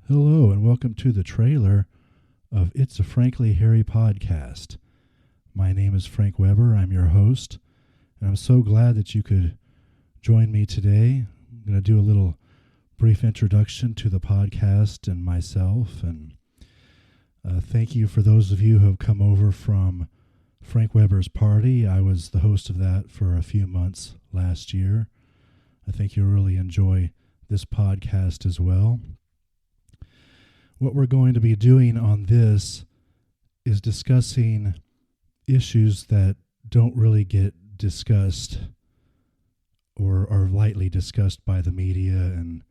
Hello, and welcome to the trailer of It's a Frankly Harry podcast. My name is Frank Weber. I'm your host, and I'm so glad that you could join me today. I'm going to do a little brief introduction to the podcast and myself, and thank you for those of you who have come over from Frank Weber's party. I was the host of that for a few months last year. I think you'll really enjoy this podcast as well. What we're going to be doing on this is discussing issues that don't really get discussed or are lightly discussed by the media and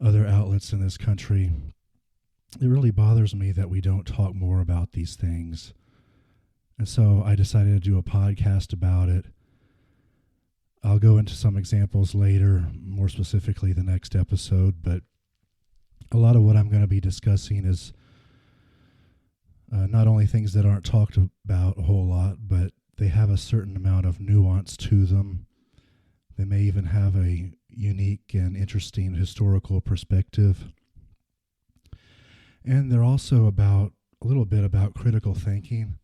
other outlets in this country. It really bothers me that we don't talk more about these things. And so I decided to do a podcast about it. I'll go into some examples later, more specifically the next episode, but a lot of what I'm going to be discussing is not only things that aren't talked about a whole lot, but they have a certain amount of nuance to them. They may even have a unique and interesting historical perspective. And they're also a little bit about critical thinking.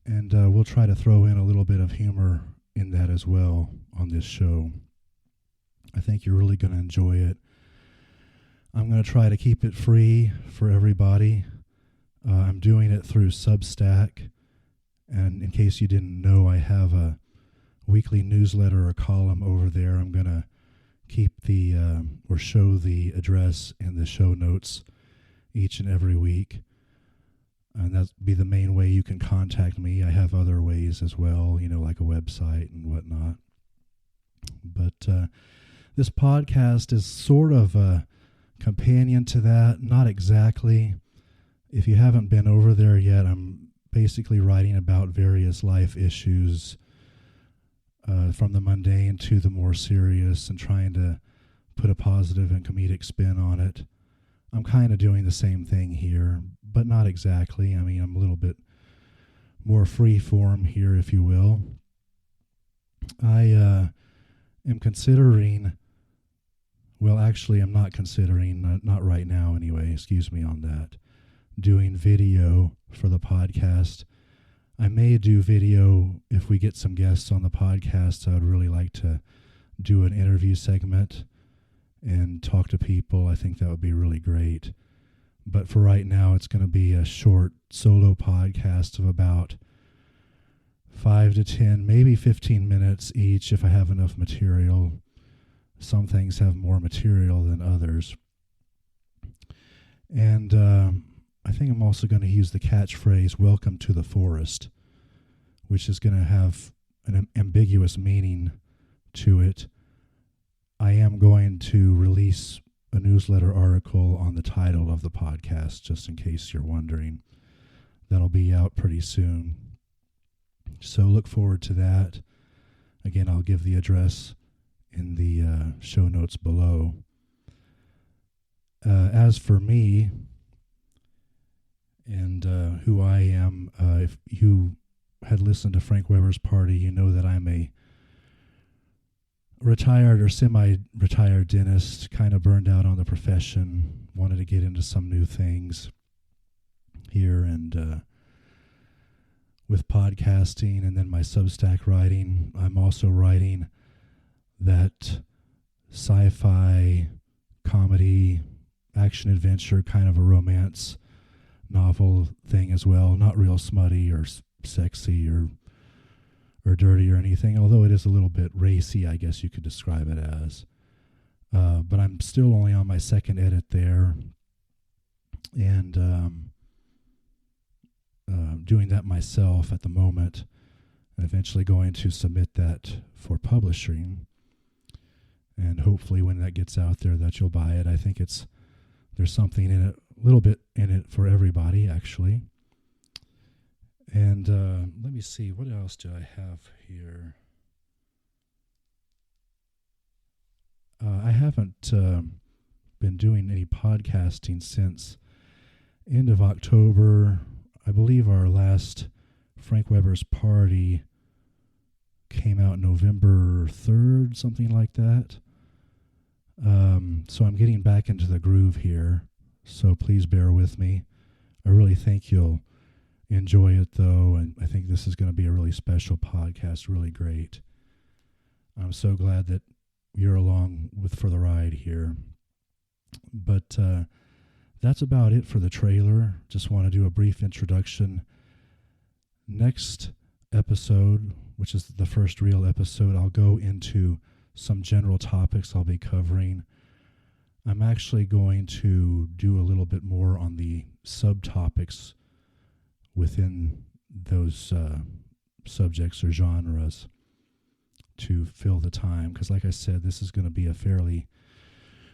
And we'll try to throw in a little bit of humor in that as well on this show. I think you're really going to enjoy it. I'm going to try to keep it free for everybody. I'm doing it through Substack. And in case you didn't know, I have a weekly newsletter or column over there. I'm going to keep or show the address in the show notes each and every week. And that'll be the main way you can contact me. I have other ways as well, like a website and whatnot. But this podcast is sort of a companion to that, not exactly. If you haven't been over there yet, I'm basically writing about various life issues, from the mundane to the more serious, and trying to put a positive and comedic spin on it. I'm kind of doing the same thing here, but not exactly. I mean, I'm a little bit more free form here, if you will. I am considering, well, actually, I'm not considering, not right now anyway, excuse me on that, doing video for the podcast. I may do video if we get some guests on the podcast. I would really like to do an interview segment and talk to people. I think that would be really great. But for right now, it's going to be a short solo podcast of about 5 to 10, maybe 15 minutes each if I have enough material. Some things have more material than others. And I think I'm also going to use the catchphrase, "Welcome to the forest," which is going to have an ambiguous meaning to it. I am going to release a newsletter article on the title of the podcast, just in case you're wondering. That'll be out pretty soon. So look forward to that. Again, I'll give the address in the show notes below. As for me and who I am, if you had listened to Frank Weber's party, you know that I'm a retired or semi-retired dentist, kind of burned out on the profession, wanted to get into some new things here, and with podcasting and then my Substack writing, I'm also writing that sci-fi, comedy, action-adventure, kind of a romance novel thing as well. Not real smutty or sexy or dirty or anything, although it is a little bit racy, I guess you could describe it as. But I'm still only on my second edit there, and doing that myself at the moment, and eventually going to submit that for publishing. And hopefully when that gets out there that you'll buy it. I think there's something in it, a little bit in it for everybody, actually. And let me see, what else do I have here? I haven't been doing any podcasting since end of October. I believe our last Frank Weber's party came out November 3rd, something like that. So I'm getting back into the groove here, so please bear with me. I really think you'll enjoy it, though, and I think this is going to be a really special podcast, really great. I'm so glad that you're along for the ride here. But that's about it for the trailer. Just want to do a brief introduction. Next episode, which is the first real episode, I'll go into some general topics I'll be covering. I'm actually going to do a little bit more on the subtopics within those subjects or genres to fill the time. Because like I said, this is going to be a fairly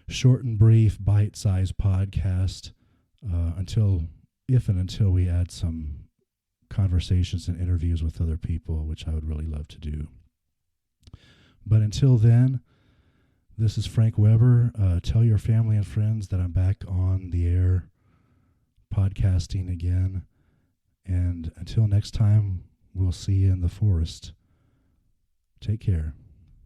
short and brief, bite-sized podcast until we add some conversations and interviews with other people, which I would really love to do. But until then, this is Frank Weber. Tell your family and friends that I'm back on the air podcasting again. And until next time, we'll see you in the forest. Take care.